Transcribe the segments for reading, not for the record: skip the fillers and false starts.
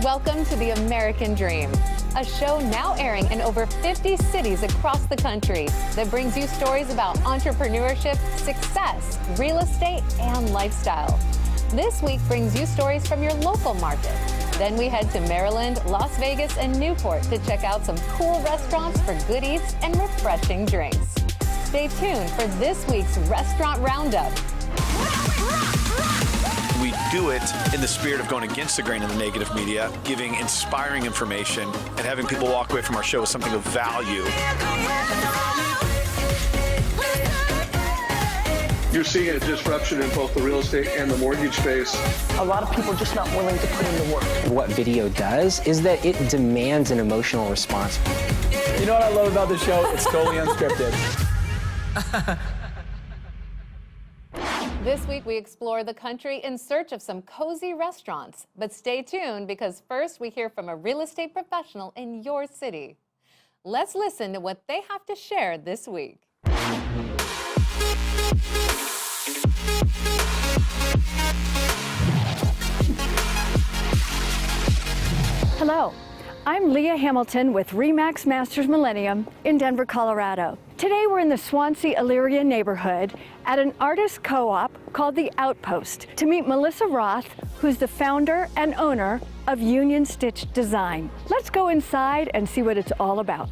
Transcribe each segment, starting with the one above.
Welcome to the American Dream, a show now airing in over 50 cities across the country that brings you stories about entrepreneurship, success, real estate, and lifestyle. This week brings you stories from your local market. Then we head to Maryland, Las Vegas, and Newport to check out some cool restaurants for good eats and refreshing drinks. Stay tuned for this week's Restaurant Roundup. We do it in the spirit of going against the grain of the negative media, giving inspiring information, and having people walk away from our show with something of value. You're seeing a disruption in both the real estate and the mortgage space. A lot of people are just not willing to put in the work. What video does is that it demands an emotional response. You know what I love about the show? It's totally unscripted. This week, we explore the country in search of some cozy restaurants. But stay tuned, because first we hear from a real estate professional in your city. Let's listen to what they have to share this week. Hello, I'm Leah Hamilton with RE/MAX Masters Millennium in Denver, Colorado. Today we're in the Swansea-Elyria neighborhood at an artist co-op called The Outpost to meet Melissa Roth, who's the founder and owner of Union Stitch Design. Let's go inside and see what it's all about.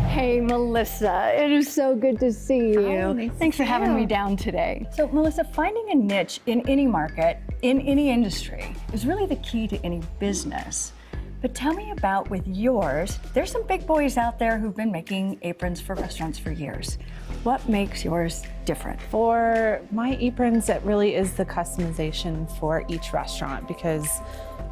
Hey, Melissa, it is so good to see you. Nice Thanks for having me down today. So, Melissa, finding a niche in any market, in any industry, is really the key to any business. But tell me about with yours. There's some big boys out there who've been making aprons for restaurants for years. What makes yours different? For my aprons, it really is the customization for each restaurant, because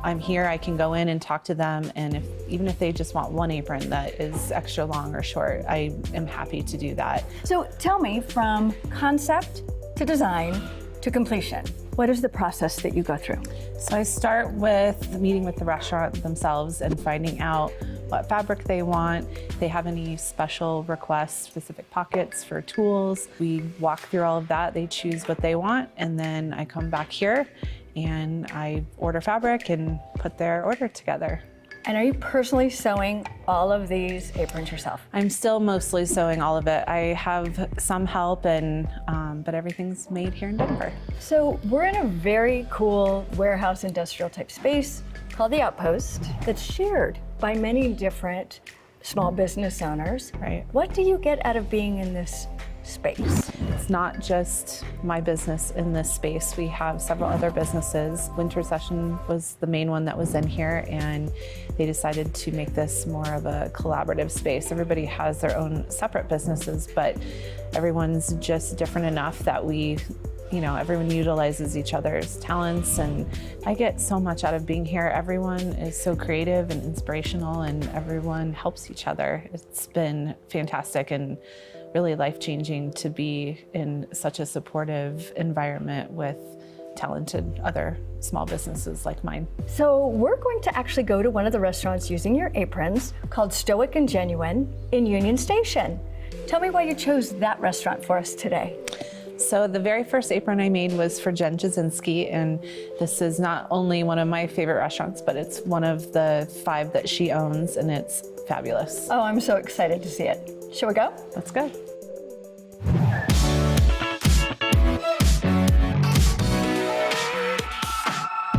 I'm here, I can go in and talk to them, and even if they just want one apron that is extra long or short, I am happy to do that. So tell me, from concept to design to completion, what is the process that you go through? So I start with meeting with the restaurant themselves and finding out what fabric they want, if they have any special requests, specific pockets for tools. We walk through all of that, they choose what they want, and then I come back here and I order fabric and put their order together. And are you personally sewing all of these aprons yourself? I'm still mostly sewing all of it. I have some help, and but everything's made here in Denver. So we're in a very cool warehouse industrial type space called The Outpost that's shared by many different small business owners. Right. What do you get out of being in this space? It's not just my business in this space. We have several other businesses. Winter Session was the main one that was in here, and they decided to make this more of a collaborative space. Everybody has their own separate businesses, but everyone's just different enough that everyone utilizes each other's talents, and I get so much out of being here. Everyone is so creative and inspirational, and everyone helps each other. It's been fantastic and really life-changing to be in such a supportive environment with talented other small businesses like mine. So we're going to actually go to one of the restaurants using your aprons, called Stoic and Genuine in Union Station. Tell me why you chose that restaurant for us today. So the very first apron I made was for Jen Jasinski, and this is not only one of my favorite restaurants, but it's one of the 5 that she owns, and it's fabulous. Oh, I'm so excited to see it. Shall we go? Let's go.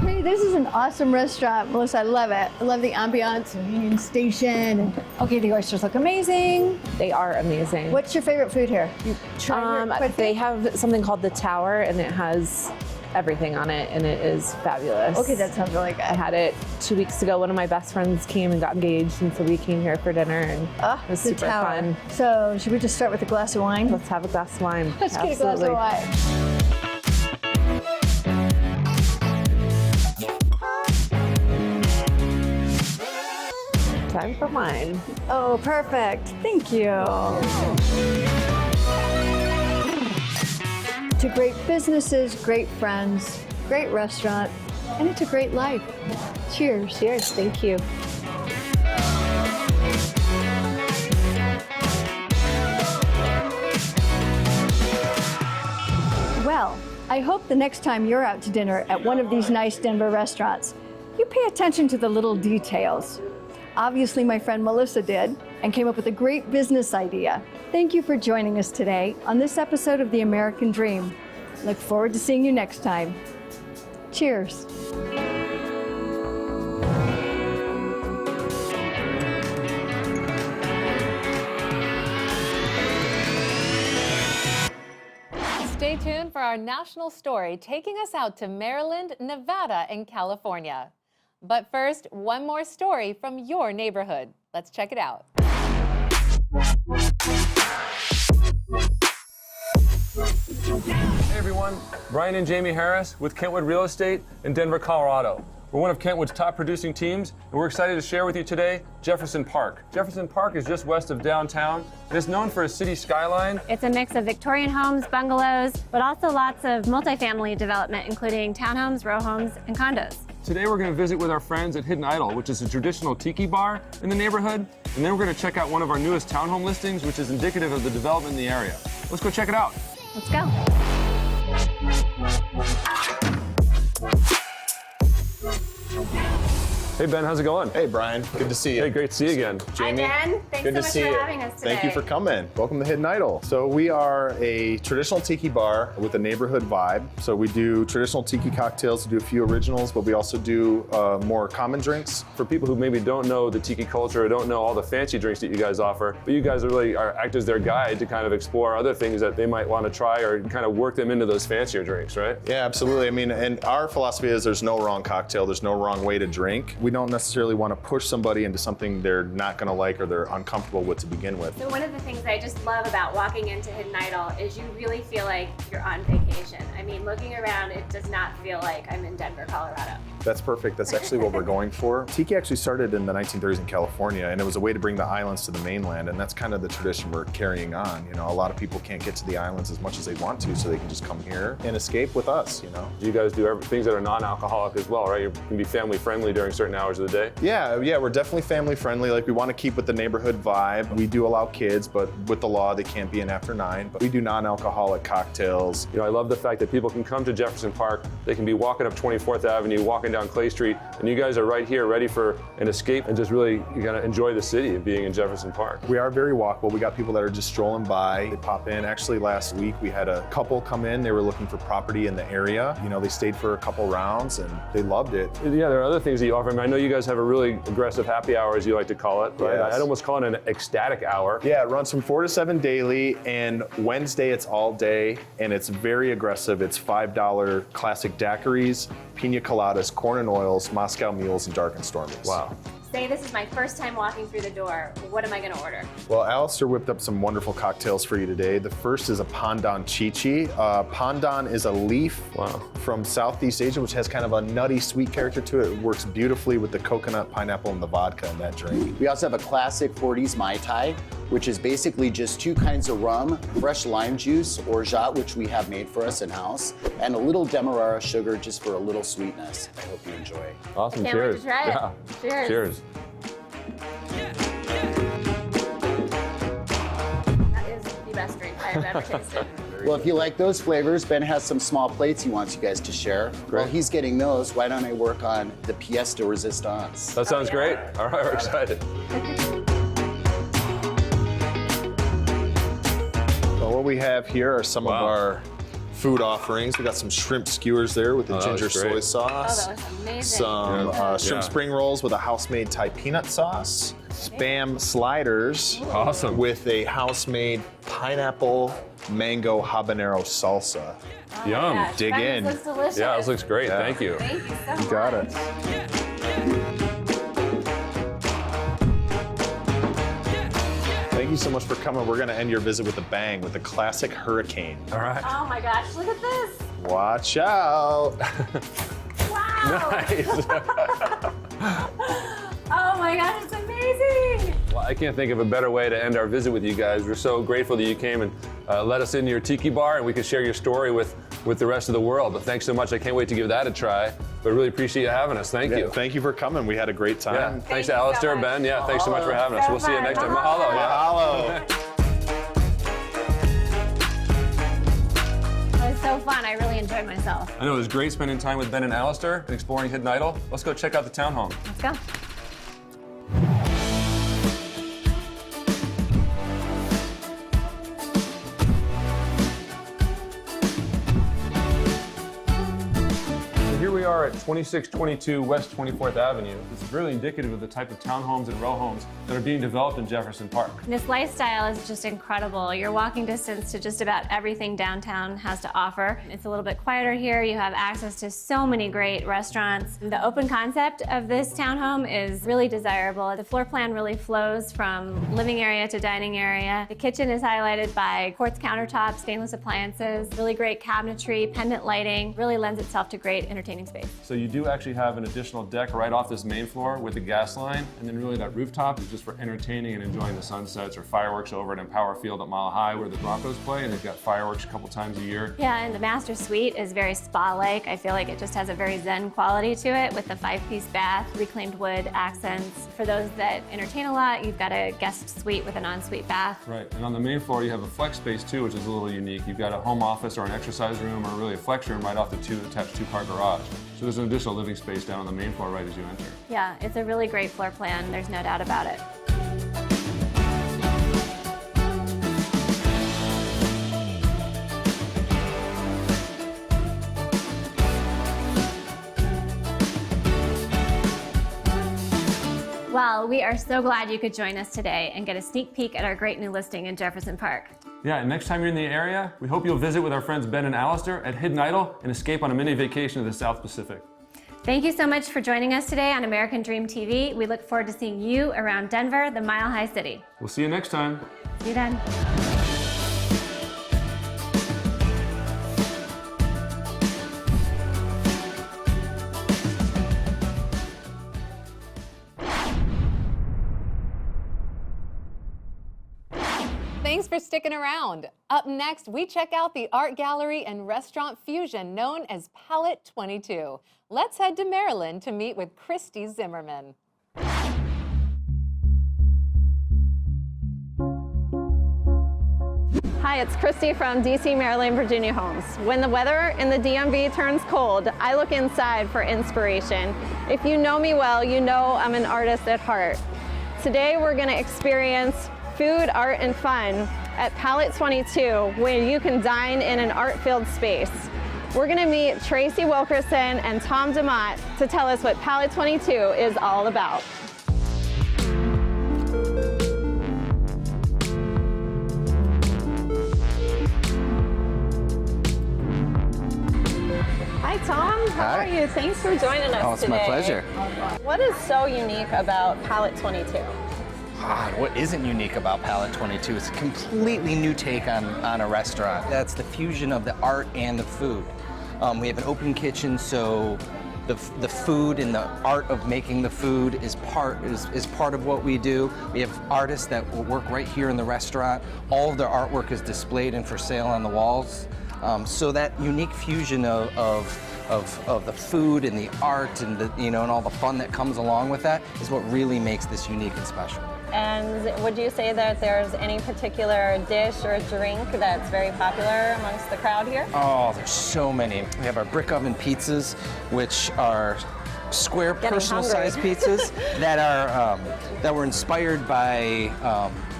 Hey, this is an awesome restaurant, Melissa. I love it. I love the ambiance of Union Station. Okay, the oysters look amazing. They are amazing. What's your favorite food here? You tried They have something called the Tower, and it has everything on it, and it is fabulous. Okay, that sounds really good. I had it 2 weeks ago. One of my best friends came and got engaged, and so we came here for dinner, and it was super fun. So should we just start with a glass of wine? Let's have a glass of wine. Let's get a glass of wine. Time for wine. Oh, perfect. Thank you. To great businesses, great friends, great restaurant, and it's a great life. Cheers. Cheers. Thank you. Well, I I hope the next time you're out to dinner at one of these nice Denver restaurants, you pay attention to the little details. Obviously, my friend Melissa did and came up with a great business idea. Thank you for joining us today on this episode of The American Dream. Look forward to seeing you next time. Cheers. Stay tuned for our national story taking us out to Maryland, Nevada, and California. But first, one more story from your neighborhood. Let's check it out. Hey everyone, Brian and Jamie Harris with Kentwood Real Estate in Denver, Colorado. We're one of Kentwood's top producing teams, and we're excited to share with you today Jefferson Park. Jefferson Park is just west of downtown, and it's known for its city skyline. It's a mix of Victorian homes, bungalows, but also lots of multifamily development, including townhomes, row homes, and condos. Today we're going to visit with our friends at Hidden Idol, which is a traditional tiki bar in the neighborhood, and then we're going to check out one of our newest townhome listings, which is indicative of the development in the area. Let's go check it out. Let's go. Hey Ben, how's it going? Hey Brian, good to see you. Hey, great to see you again. Jamie, Hi Ben, thanks good so to much see for you. having us today. Thank you for coming. Welcome to Hidden Idol. So we are a traditional tiki bar with a neighborhood vibe. So we do traditional tiki cocktails, we do a few originals, but we also do more common drinks. For people who maybe don't know the tiki culture or don't know all the fancy drinks that you guys offer, but you guys act as their guide to kind of explore other things that they might want to try or kind of work them into those fancier drinks, right? Yeah, absolutely. I mean, and our philosophy is there's no wrong cocktail, there's no wrong way to drink. We don't necessarily want to push somebody into something they're not going to like or they're uncomfortable with to begin with. So one of the things I just love about walking into Hidden Idol is you really feel like you're on vacation. I mean, looking around, it does not feel like I'm in Denver, Colorado. That's perfect. That's actually what we're going for. Tiki actually started in the 1930s in California, and it was a way to bring the islands to the mainland, and that's kind of the tradition we're carrying on. You know, a lot of people can't get to the islands as much as they want to, so they can just come here and escape with us, you know. You guys do things that are non-alcoholic as well, right? You can be family friendly during certain hours of the day. Yeah, we're definitely family friendly. Like, we want to keep with the neighborhood vibe. We do allow kids, but with the law, they can't be in after 9. But we do non-alcoholic cocktails. You know, I love the fact that people can come to Jefferson Park. They can be walking up 24th Avenue, walking down Clay Street, and you guys are right here ready for an escape and just really you gotta enjoy the city of being in Jefferson Park. We are very walkable. We got people that are just strolling by. They pop in. Actually, last week we had a couple come in. They were looking for property in the area. You know, they stayed for a couple rounds and they loved it. Yeah, there are other things that you offer. I mean, I know you guys have a really aggressive happy hour, as you like to call it, right? Yes. I'd almost call it an ecstatic hour. Yeah, it runs from 4 to 7 daily, and Wednesday it's all day, and it's very aggressive. It's $5 classic daiquiris, pina coladas, corn and oils, Moscow mules, and dark and stormies. Wow. Say this is my first time walking through the door. What am I going to order? Well, Alistair whipped up some wonderful cocktails for you today. The first is a Pandan Chichi. Pandan is a leaf from Southeast Asia, which has kind of a nutty, sweet character to it. It works beautifully with the coconut, pineapple, and the vodka in that drink. We also have a classic 40s Mai Tai, which is basically just 2 kinds of rum, fresh lime juice, orgeat, which we have made for us in-house, and a little Demerara sugar just for a little sweetness. I hope you enjoy. Awesome, Can't cheers. wait to try it. Yeah. Cheers. Cheers. That is the best drink I have ever tasted. Well, if you like those flavors, Ben has some small plates he wants you guys to share. Great. While he's getting those, why don't I work on the pièce de résistance? That sounds great. All right, we're excited. So what we have here are some of our food offerings. We got some shrimp skewers there with the ginger soy sauce. Oh, that was amazing. Some shrimp spring rolls with a house-made Thai peanut sauce. Spam sliders. Awesome. With a house-made pineapple mango habanero salsa. Oh, Yum. yeah, Dig in. This looks delicious. Yeah, this looks great. Yeah. Thank you. Thank you so much. You got it. Thank you so much for coming. We're going to end your visit with a bang with the classic hurricane. All right. Oh my gosh, look at this. Watch out. Wow. Nice. Oh my gosh, it's amazing. Well, I can't think of a better way to end our visit with you guys. We're so grateful that you came and let us into your tiki bar and we could share your story with the rest of the world. But thanks so much. I can't wait to give that a try. But really appreciate you having us. Thank you. Thank you for coming. We had a great time. Yeah. Thanks to you so Alistair, much. Ben. Yeah, thanks so much for having us. So We'll see you fun. next time. Mahalo. Mahalo. Yeah. Mahalo. That was so fun. I really enjoyed myself. I know it was great spending time with Ben and Alistair and exploring Hidden Idol. Let's go check out the townhome. Let's go. Here we are at 2622 West 24th Avenue. This is really indicative of the type of townhomes and row homes that are being developed in Jefferson Park. This lifestyle is just incredible. You're walking distance to just about everything downtown has to offer. It's a little bit quieter here. You have access to so many great restaurants. The open concept of this townhome is really desirable. The floor plan really flows from living area to dining area. The kitchen is highlighted by quartz countertops, stainless appliances, really great cabinetry, pendant lighting, really lends itself to great entertaining space. So you do actually have an additional deck right off this main floor with a gas line, and then really that rooftop is just for entertaining and enjoying the sunsets or fireworks over at Empower Field at Mile High where the Broncos play, and they've got fireworks a couple times a year. Yeah, and the master suite is very spa-like. I feel like it just has a very zen quality to it with the 5-piece bath, reclaimed wood accents. For those that entertain a lot, you've got a guest suite with an ensuite bath. Right, and on the main floor you have a flex space too, which is a little unique. You've got a home office or an exercise room or really a flex room right off the attached two-car garage. So there's an additional living space down on the main floor right as you enter. Yeah, it's a really great floor plan. There's no doubt about it. Well, we are so glad you could join us today and get a sneak peek at our great new listing in Jefferson Park. Yeah, and next time you're in the area, we hope you'll visit with our friends Ben and Alistair at Hidden Idol and escape on a mini vacation to the South Pacific. Thank you so much for joining us today on American Dream TV. We look forward to seeing you around Denver, the Mile High City. We'll see you next time. See you then. Thanks for sticking around. Up next, we check out the art gallery and restaurant fusion known as Palette 22. Let's head to Maryland to meet with Christy Zimmerman. Hi, it's Christy from DC, Maryland, Virginia Homes. When the weather in the DMV turns cold, I look inside for inspiration. If you know me well, you know I'm an artist at heart. Today we're going to experience food, art, and fun at Palette 22, where you can dine in an art-filled space. We're going to meet Tracy Wilkerson and Tom DeMott to tell us what Palette 22 is all about. Hi, Tom. How are you? Thanks for joining us today. It's my pleasure. What is so unique about Palette 22? What isn't unique about Palette 22 is a completely new take on a restaurant. That's the fusion of the art and the food. We have an open kitchen, so the food and the art of making the food is part of what we do. We have artists that will work right here in the restaurant. All of their artwork is displayed and for sale on the walls. So that unique fusion of the food and the art and and all the fun that comes along with that is what really makes this unique and special. And would you say that there's any particular dish or drink that's very popular amongst the crowd here? Oh, there's so many. We have our brick oven pizzas, which are square personal-sized pizzas that were inspired by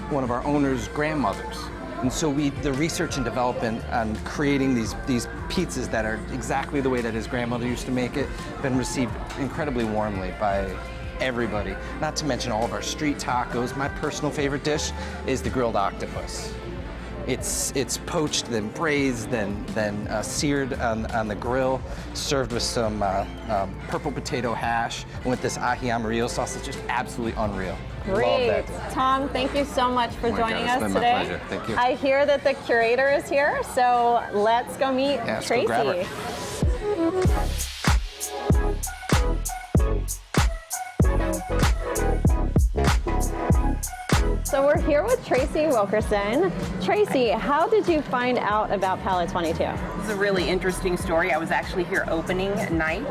one of our owner's grandmothers. And so the research and development on creating these pizzas that are exactly the way that his grandmother used to make it, been received incredibly warmly by everybody. Not to mention all of our street tacos. My personal favorite dish is the grilled octopus. It's poached, then braised, then seared on the grill, served with some purple potato hash, and with this ají amarillo sauce. It's just absolutely unreal. Great. Love that. Tom, thank you so much for joining us it's been today. My pleasure. Thank you. I hear that the curator is here, so let's go meet Tracy. Go grab her. So we're here with Tracy Wilkerson. Tracy, how did you find out about Palette 22? This is a really interesting story. I was actually here opening night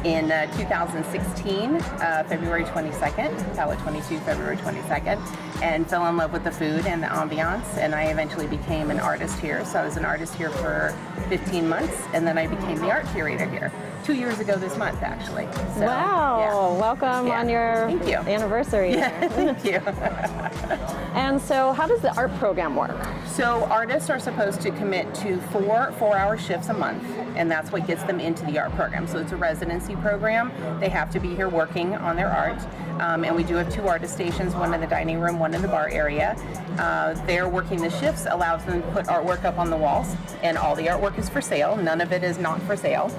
in 2016, February 22nd, Palette 22, February 22nd, and fell in love with the food and the ambiance, and I eventually became an artist here. So I was an artist here for 15 months, and then I became the art curator here 2 years ago this month, actually. So, wow, yeah. welcome on your Thank you. anniversary. Yeah, thank you. And so how does the art program work? So artists are supposed to commit to 4 4-hour shifts a month, and that's what gets them into the art program. So it's a residency program. They have to be here working on their art. And we do have 2 artist stations, one in the dining room, one in the bar area. They're working the shifts, allows them to put artwork up on the walls, and all the artwork is for sale. None of it is not for sale.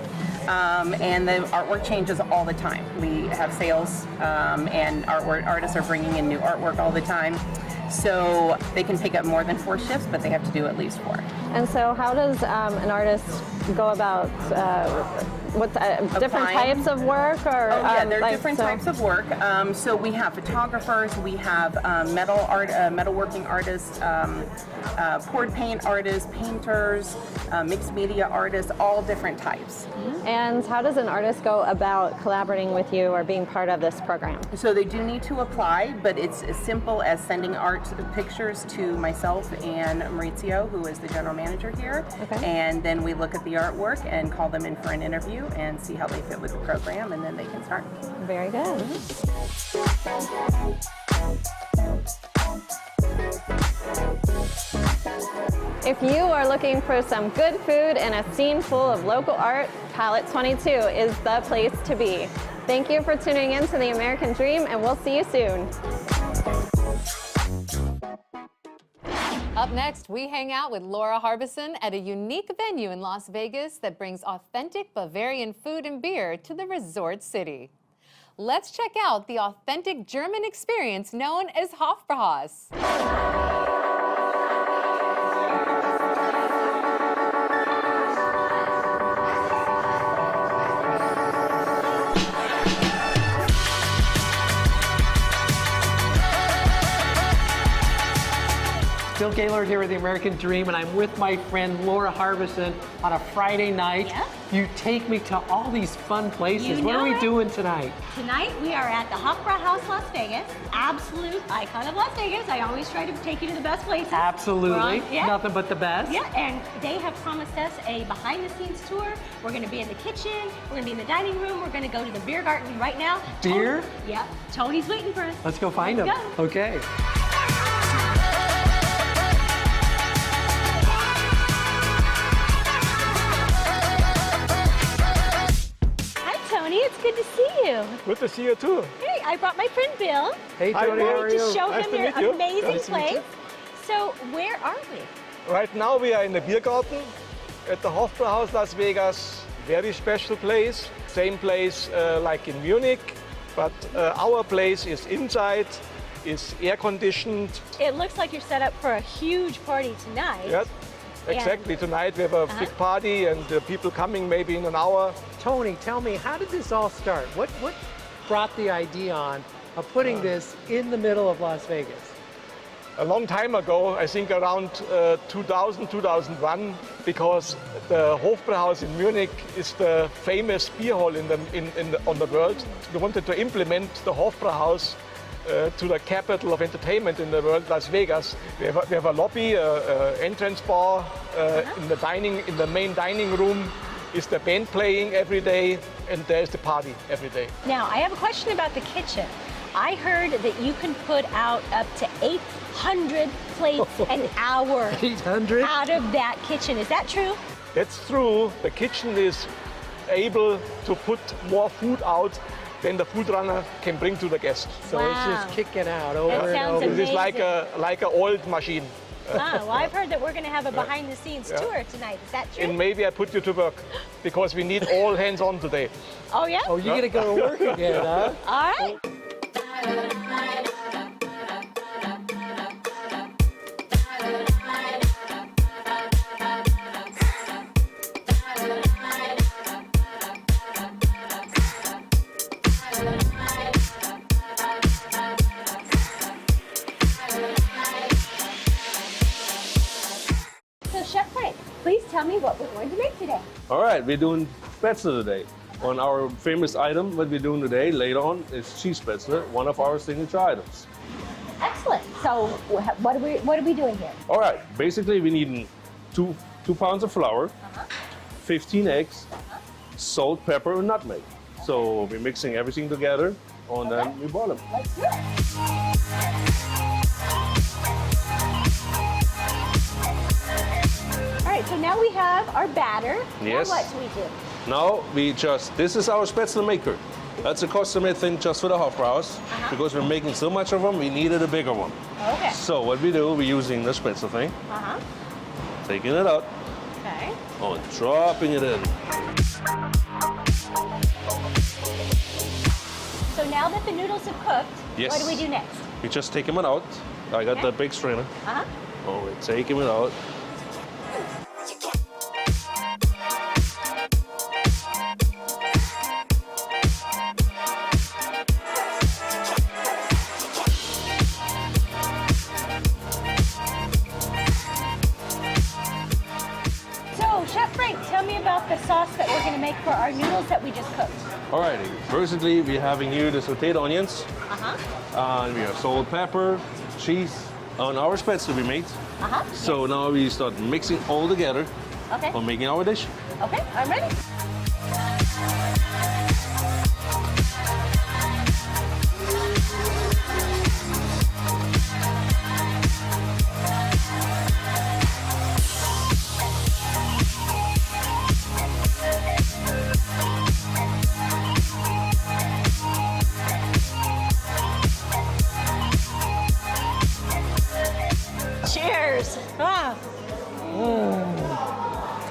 And the artwork changes all the time. We have sales, and artists are bringing in new artwork all the time. So they can pick up more than 4 shifts, but they have to do at least 4. And so how does an artist go about different types of work? Or, oh yeah, there are different types of work. So we have photographers, we have metalworking artists, poured paint artists, painters, mixed media artists, all different types. And how does an artist go about collaborating with you or being part of this program? So they do need to apply, but it's as simple as sending art pictures to myself and Maurizio, who is the general manager here. Okay. And then we look at the artwork and call them in for an interview and see how they fit with the program, and then they can start. Very good. If you are looking for some good food and a scene full of local art, Palette 22 is the place to be. Thank you for tuning in to The American Dream, and we'll see you soon. Up next, we hang out with Laura Harbison at a unique venue in Las Vegas that brings authentic Bavarian food and beer to the resort city. Let's check out the authentic German experience known as Hofbrauhaus. Bill Gaylord here with The American Dream, and I'm with my friend Laura Harbison on a Friday night. Yep. You take me to all these fun places. You What are know we it. doing tonight? Tonight we are at the Hofbrauhaus Las Vegas, absolute icon of Las Vegas. I always try to take you to the best places. Absolutely. We're on- yeah. Nothing but the best. Yeah, and they have promised us a behind-the-scenes tour. We're going to be in the kitchen. We're going to be in the dining room. We're going to go to the beer garden right now. Beer? Yep. Tony's waiting for us. Let's go find Let's them. go. Okay. Hi, Tony. It's good to see you. Good to see you too. Hey, I brought my friend Bill. Hey, Tony, I how are wanted to you? show Nice him to your meet you. amazing Nice to meet you. place. So, where are we? Right now we are in the beer garden at the Hofbrauhaus Las Vegas. Very special place. Same place like in Munich, but our place is inside, is air conditioned. It looks like you're set up for a huge party tonight. Yes, exactly. Tonight we have a big party and people coming maybe in an hour. Tony, tell me, how did this all start? What brought the idea on of putting this in the middle of Las Vegas? A long time ago, I think around 2000, 2001, because the Hofbrauhaus in Munich is the famous beer hall on the world. We wanted to implement the Hofbrauhaus to the capital of entertainment in the world, Las Vegas. We have a lobby, entrance bar, in the main dining room is the band playing every day, and there's the party every day. Now, I have a question about the kitchen. I heard that you can put out up to 800 plates an hour 800? out of that kitchen. Is that true? That's true. The kitchen is able to put more food out than the food runner can bring to the guests. So it's just kicking out over and over. It is like an old machine. Well, I've heard that we're going to have a behind-the-scenes tour tonight. Is that true? And maybe I put you to work because we need all hands on today. Oh, yeah? Oh, you're going to go to work again, huh? All right. right, please tell me what we're going to make today. All right, we're doing spätzle today. On our famous item, what we're doing today, later on, is cheese spätzle, one of our signature items. Excellent. So what are we doing here? All right, basically we need 2 pounds of flour, 15 eggs, salt, pepper, and nutmeg. So we're mixing everything together, and then we boil them. Let's do it. All right, so now we have our batter. Yes. Now what do we do? Now this is our spätzle maker. That's a custom-made thing just for the Hofbrauhaus. Because we're making so much of them, we needed a bigger one. Okay. So what we do, we're using the spätzle thing, taking it out, Okay. and dropping it in. So now that the noodles have cooked, Yes. what do we do next? We just take them out. I got Okay. the big strainer. Uh-huh. Oh, we're taking it out. So, Chef Frank, tell me about the sauce that we're going to make for our noodles that we just cooked. Alrighty, firstly, we're having here the sauteed onions. And we have salt, pepper, cheese, and our spätzle we made. So now we start mixing all together Okay. for making our dish. Okay, I'm ready. Cheers.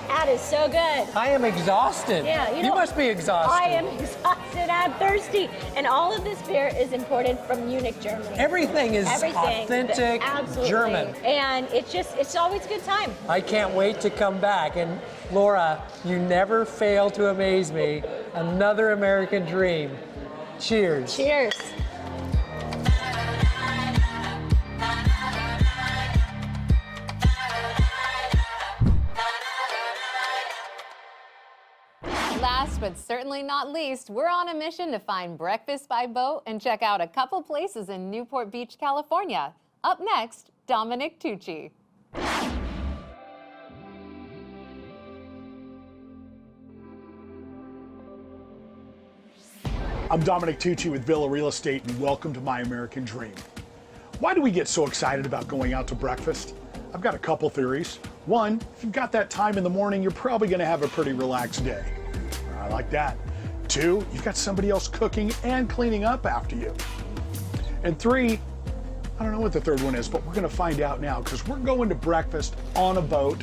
That is so good. I am exhausted. Yeah, you must be exhausted. I am exhausted. I'm thirsty. And all of this beer is imported from Munich, Germany. Everything is authentic Absolutely. German. And it's always a good time. I can't wait to come back. And Laura, you never fail to amaze me. Another American dream. Cheers. Cheers. Last but certainly not least, we're on a mission to find breakfast by boat and check out a couple places in Newport Beach, California. Up next, Dominic Tucci. I'm Dominic Tucci with Villa Real Estate, and welcome to My American Dream. Why do we get so excited about going out to breakfast? I've got a couple theories. One, if you've got that time in the morning, you're probably gonna have a pretty relaxed day. I like that. Two, you've got somebody else cooking and cleaning up after you. And three, I don't know what the third one is, but we're gonna find out now because we're going to breakfast on a boat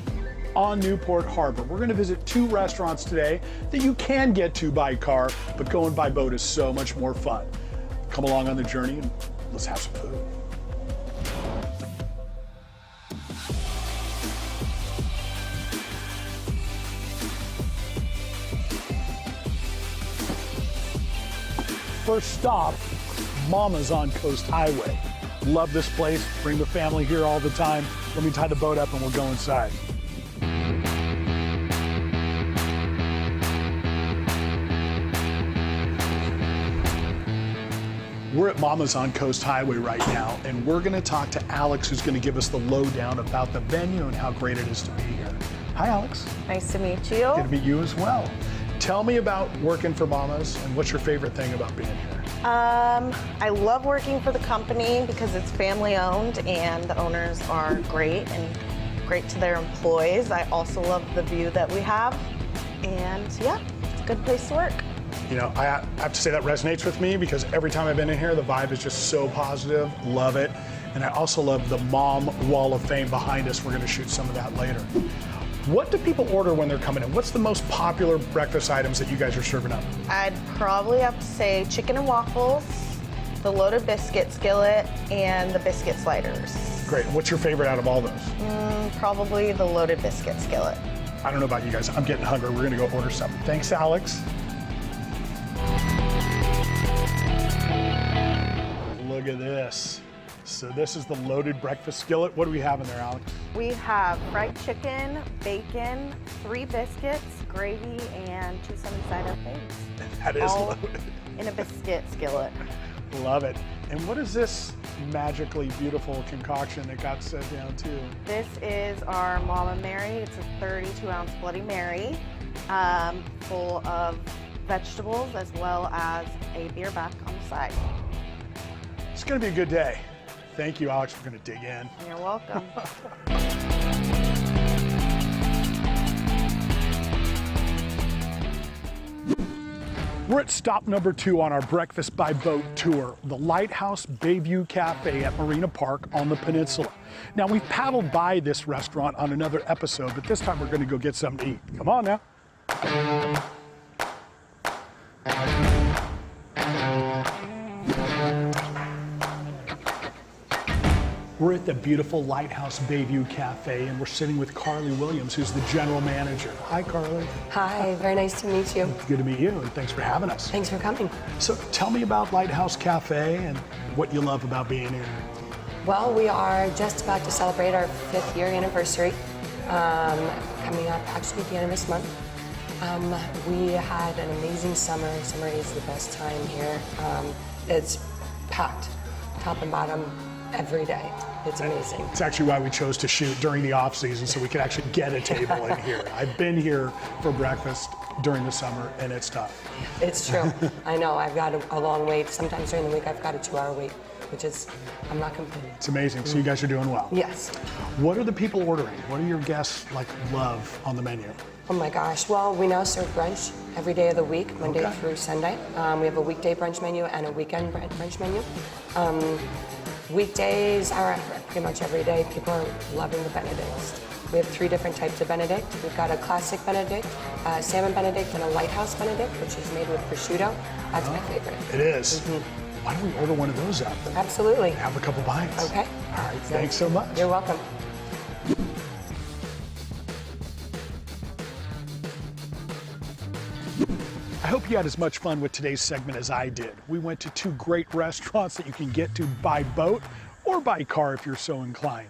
on Newport Harbor. We're gonna visit 2 restaurants today that you can get to by car, but going by boat is so much more fun. Come along on the journey and let's have some food. First stop, Mama's on Coast Highway. Love this place, bring the family here all the time. Let me tie the boat up and we'll go inside. We're at Mama's on Coast Highway right now, and we're gonna talk to Alex, who's gonna give us the lowdown about the venue and how great it is to be here. Hi, Alex. Nice to meet you. Good to meet you as well. Tell me about working for Mama's and what's your favorite thing about being here? I love working for the company because it's family owned and the owners are great and great to their employees. I also love the view that we have, and yeah, it's a good place to work. You know, I have to say that resonates with me because every time I've been in here, the vibe is just so positive, love it. And I also love the Mom Wall of Fame behind us. We're gonna shoot some of that later. What do people order when they're coming in? What's the most popular breakfast items that you guys are serving up? I'd probably have to say chicken and waffles, the loaded biscuit skillet, and the biscuit sliders. Great, and what's your favorite out of all those? Probably the loaded biscuit skillet. I don't know about you guys, I'm getting hungry. We're gonna go order some. Thanks, Alex. Look at this. So this is the loaded breakfast skillet. What do we have in there, Alex? We have fried chicken, bacon, 3 biscuits, gravy, and 2 sunny-side up eggs. That is all loaded. in a biscuit skillet. Love it. And what is this magically beautiful concoction that got set down too? This is our Mama Mary. It's a 32-ounce Bloody Mary, full of vegetables as well as a beer back on the side. It's going to be a good day. Thank you, Alex. We're going to dig in. You're welcome. We're at stop number 2 on our breakfast by boat tour, the Lighthouse Bayview Cafe at Marina Park on the peninsula. Now, we've paddled by this restaurant on another episode, but this time we're going to go get something to eat. Come on now. We're at the beautiful Lighthouse Bayview Cafe, and we're sitting with Carly Williams, who's the general manager. Hi, Carly. Hi, very nice to meet you. Good to meet you, and thanks for having us. Thanks for coming. So tell me about Lighthouse Cafe and what you love about being here. Well, we are just about to celebrate our 5th year anniversary, coming up actually at the end of this month. We had an amazing summer. Summer is the best time here. It's packed, top and bottom, every day. It's amazing. It's actually why we chose to shoot during the off season so we could actually get a table in here. I've been here for breakfast during the summer and it's tough. It's true. I know, I've got a long wait. Sometimes during the week I've got a 2-hour wait, which is, I'm not complaining. It's amazing. So you guys are doing well. Yes. What are the people ordering? What do your guests love on the menu? Oh my gosh, well, we now serve brunch every day of the week, Monday through Sunday. We have a weekday brunch menu and a weekend brunch menu. Weekdays are pretty much every day. People are loving the Benedict. We have 3 different types of Benedict. We've got a classic Benedict, a salmon Benedict, and a lighthouse Benedict, which is made with prosciutto. That's my favorite. It is. Why don't we order one of those up? Absolutely. Have a couple bites. Okay. All right, thanks so much. You're welcome. I hope you had as much fun with today's segment as I did. We went to 2 great restaurants that you can get to by boat or by car if you're so inclined.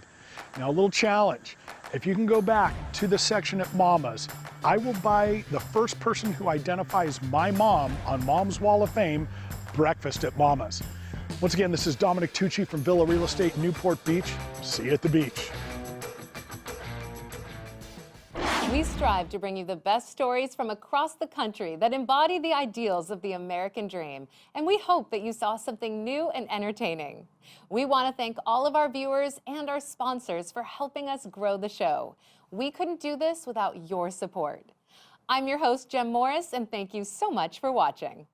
Now, a little challenge. If you can go back to the section at Mama's, I will buy the first person who identifies my mom on Mom's Wall of Fame breakfast at Mama's. Once again, this is Dominic Tucci from Villa Real Estate in Newport Beach. See you at the beach. We strive to bring you the best stories from across the country that embody the ideals of the American dream, and we hope that you saw something new and entertaining. We want to thank all of our viewers and our sponsors for helping us grow the show. We couldn't do this without your support. I'm your host, Jem Morris, and thank you so much for watching.